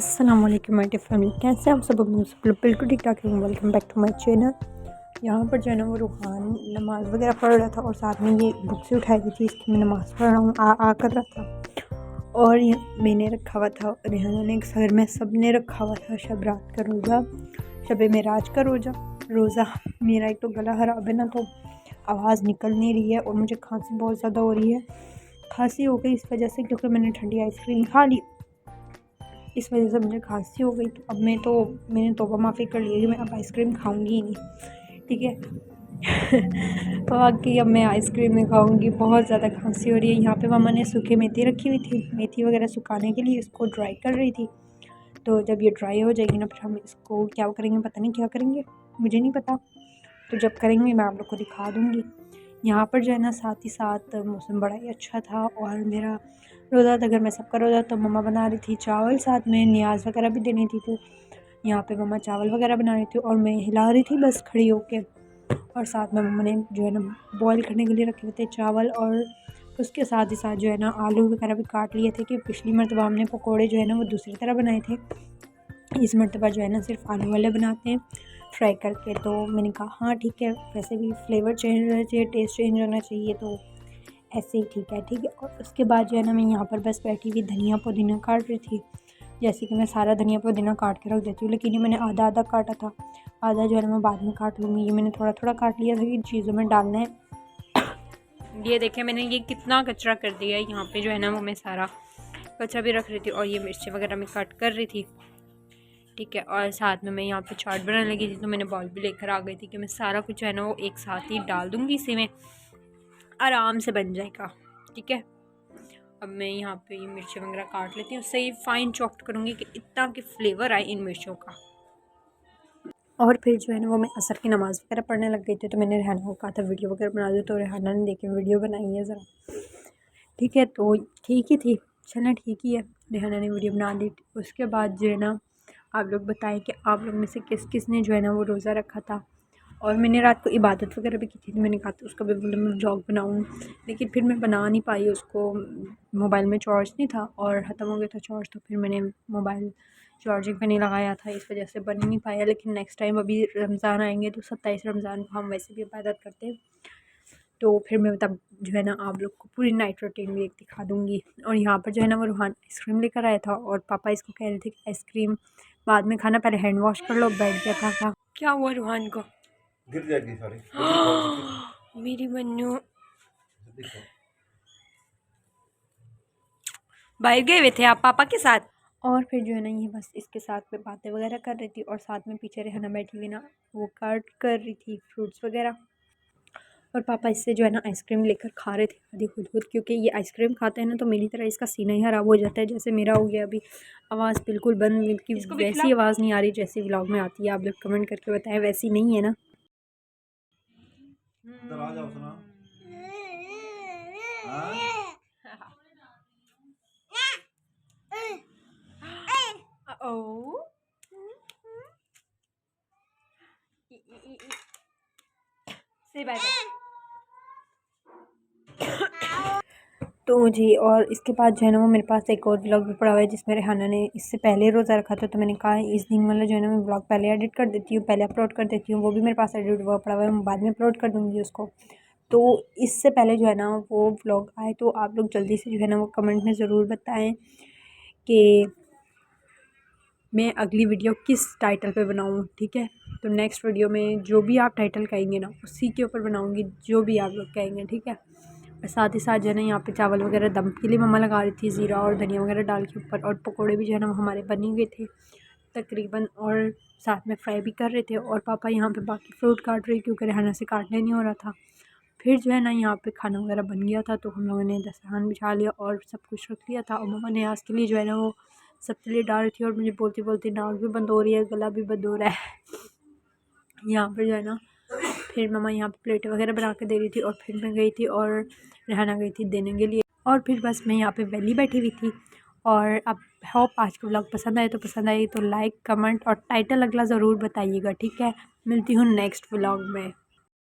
अस्सलाम वालेकुम my dear family, कैसे हैं आप सब लोग बिल्कुल ठीक ठाक हैं। Welcome back to my channel. यहाँ पर जो है ना वो रूहान नमाज़ वगैरह पढ़ रहा था और साथ में ये बुक से उठाई हुई थी, इसकी मैं नमाज़ पढ़ रहा हूँ आ कर रहा था। और ये मैंने रखा हुआ था, रेहाना ने घर में सब ने रखा हुआ था शब रात का रोज़ा, शब मेराज का रोज़ा। मेरा एक तो गला ख़राब है ना, तो आवाज़ निकल नहीं रही है और मुझे खांसी बहुत ज़्यादा हो रही है। खांसी हो गई इस वजह से क्योंकि मैंने ठंडी आइसक्रीम खा ली, इस वजह से मुझे खांसी हो गई। तो अब मैंने तौबा माफ़ी कर ली है कि मैं अब आइसक्रीम खाऊंगी ही नहीं, ठीक है। तो बाकी अब मैं आइसक्रीम नहीं खाऊंगी, बहुत ज़्यादा खांसी हो रही है। यहाँ पे मामा ने सूखी मेथी रखी हुई थी, मेथी वगैरह सुखाने के लिए इसको ड्राई कर रही थी। तो जब ये ड्राई हो जाएगी ना, फिर हम इसको क्या करेंगे, पता नहीं क्या करेंगे, मुझे नहीं पता। तो जब करेंगे मैं आप लोग को दिखा दूँगी। यहाँ पर जो है ना साथ ही साथ मौसम बड़ा ही अच्छा था और मेरा रोज़ा था, घर में सबका रोज़ा। तो मम्मा बना रही थी चावल, साथ में न्याज वगैरह भी देनी थी। तो यहाँ पे मम्मा चावल वगैरह बना रही थी और मैं हिला रही थी बस खड़ी होके। और साथ में मम्मा ने जो है ना बॉईल करने के लिए रखे हुए थे चावल, और उसके साथ ही साथ जो है ना आलू वगैरह भी काट लिए थे कि पिछली मरतबा हमने पकौड़े जो है ना वो दूसरी तरह बनाए थे, इस मरतबा जो है ना सिर्फ आलू वाले बनाते हैं फ्राई करके। तो मैंने कहा हाँ ठीक है, वैसे भी फ्लेवर चेंज होना चाहिए, टेस्ट चेंज होना चाहिए, तो ऐसे ही ठीक है, ठीक है। और उसके बाद जो है ना मैं यहाँ पर बस बैठी हुई धनिया पुदीना काट रही थी। जैसे कि मैं सारा धनिया पुदीना काट के रख देती हूँ, लेकिन ये मैंने आधा आधा काटा था, आधा जो है ना मैं बाद में काट लूँगी। ये मैंने थोड़ा थोड़ा काट लिया था कि चीज़ों में डालना है। ये देखें मैंने ये कितना कचरा कर दिया है यहाँ पे, जो है ना वो मैं सारा कचरा भी रख रही थी और ये मिर्ची वगैरह मैं कट कर रही थी, ठीक है। और साथ में मैं यहाँ पे चाट बनाने लगी थी, तो मैंने बॉल भी लेकर आ गई थी कि मैं सारा कुछ जो है ना वो एक साथ ही डाल दूँगी, इसी में आराम से बन जाएगा, ठीक है। अब मैं यहाँ पे ये मिर्ची वगैरह काट लेती हूँ, सही फाइन चॉप्ड करूँगी कि इतना कि फ्लेवर आए इन मिर्चों का। और फिर जो है ना वो मैं असर की नमाज़ वगैरह पढ़ने लग गई थी। तो मैंने रेहाना को कहा था वीडियो वगैरह बना दो, तो रेहाना ने देखे वीडियो बनाई है ज़रा, ठीक है। तो ठीक ही थी, चलना ठीक ही है, रेहाना ने वीडियो बना दी। उसके बाद जो है ना आप लोग बताएं कि आप लोग में से किस किस ने जो है ना वो रोज़ा रखा था। और मैंने रात को इबादत वगैरह भी की थी, तो मैंने कहा था उसका भी मैं व्लॉग बनाऊँ, लेकिन फिर मैं बना नहीं पाई उसको, मोबाइल में चार्ज नहीं था और ख़त्म हो गया था चार्ज। तो फिर मैंने मोबाइल चार्जिंग पे नहीं लगाया था, इस वजह से बन ही नहीं पाया। लेकिन नेक्स्ट टाइम अभी रमज़ान आएंगे तो 27 रमज़ान को हम वैसे भी इबादत करते हैं, तो फिर मैं तब जो है ना आप लोग को पूरी नाइट रूटीन भी एक दिखा दूँगी। और यहाँ पर जो है ना वो रूहान आइसक्रीम लेकर आया था और पापा इसको कह रहे थे कि आइसक्रीम बाद में खाना, पहले हैंड वॉश कर लो। बैठ गया था, क्या हुआ रूहान को, गिर जाएगी सारी। मेरी मन्नू बाहर गए हुए थे आप पापा के साथ। और फिर जो है ना ये बस इसके साथ में बातें वगैरह कर रही थी और साथ में पीछे रहना बैठी हुई ना वो कट कर रही थी फ्रूट्स वगैरह। और पापा इससे जो है ना आइसक्रीम लेकर खा रहे थे आधी खुद खुद, क्योंकि ये आइसक्रीम खाते हैं ना तो मेरी तरह इसका सीना ही ख़राब हो जाता है, जैसे मेरा हो गया अभी। आवाज़ बिल्कुल बंद, की वैसी आवाज़ नहीं आ रही जैसी व्लॉग में आती है। आप लोग कमेंट करके बताएं वैसी नहीं है ना। ओ से बाय बाय। तो जी, और इसके बाद जो है ना वो मेरे पास एक और व्लॉग भी पड़ा हुआ है जिसमें रेहाना ने इससे पहले रोज़ा रखा था। तो मैंने कहा इस दिन वाला जो है ना मैं व्लॉग पहले एडिट कर देती हूँ, पहले अपलोड कर देती हूँ। वो भी मेरे पास एडिट हुआ पड़ा हुआ है, मैं बाद में अपलोड कर दूँगी उसको। तो इससे पहले जो है ना वो व्लॉग आए तो आप लोग जल्दी से जो है ना वो कमेंट में ज़रूर बताएँ कि मैं अगली वीडियो किस टाइटल पे बनाऊँ, ठीक है। तो नेक्स्ट वीडियो में जो भी आप टाइटल कहेंगे ना उसी के ऊपर बनाऊँगी, जो भी आप लोग कहेंगे, ठीक है। और साथ ही साथ जो है ना यहाँ पे चावल वगैरह दम के लिए मम्मा लगा रही थी, ज़ीरा और धनिया वगैरह डाल के ऊपर। और पकोड़े भी जो है ना हमारे बन ही गए थे तकरीबन, और साथ में फ्राई भी कर रहे थे। और पापा यहाँ पे बाकी फ्रूट काट रहे क्योंकि रेहाना से काटने नहीं हो रहा था। फिर जो है ना यहाँ पे खाना वगैरह बन गया था, तो हम लोगों ने दस्तरखान बिछा लिया और सब कुछ रख लिया था। और मम्मा ने आज के लिए जो है ना वो सबके लिए डाल रही थी और मुझे बोलती बोलती नाक भी बंद हो रही है, गला भी बंद हो रहा है। यहाँ पर जो है ना फिर मम्मा यहाँ पे प्लेट वगैरह बना के दे रही थी और फिर मैं गई थी और रेहाना गई थी देने के लिए। और फिर बस मैं यहाँ पे वैली बैठी हुई थी। और अब होप आज का व्लॉग पसंद आए, तो पसंद आई तो लाइक कमेंट और टाइटल अगला ज़रूर बताइएगा, ठीक है। मिलती हूँ नेक्स्ट व्लॉग में।